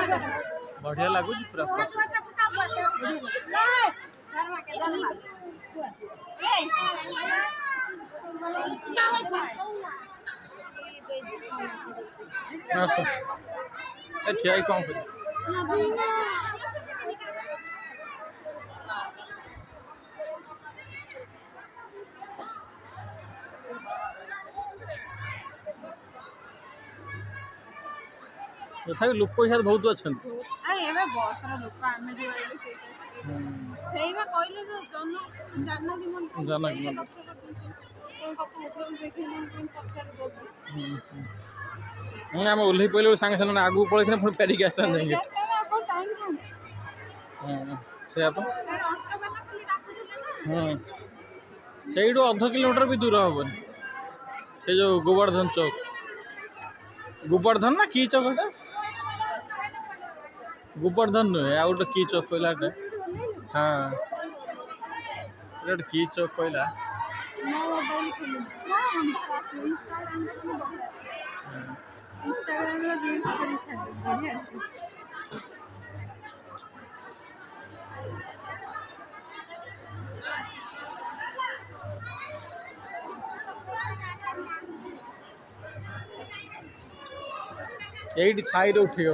बढ़िया लगुच पूरा ठिया कौन कर तथापि लोक यहाँ बहुत अच्छा आम ओह्ल पड़े सागे सागे आगू पड़े पुणी फेरिक आसता से अध किलोमीटर भी दूर हेन से जो गोवर्धन चौक गोवर्धन ना कि चौक गोवर्धन नुहे आ गए कि चौक कहला हाँ कि चौक कहला ये छाई उठे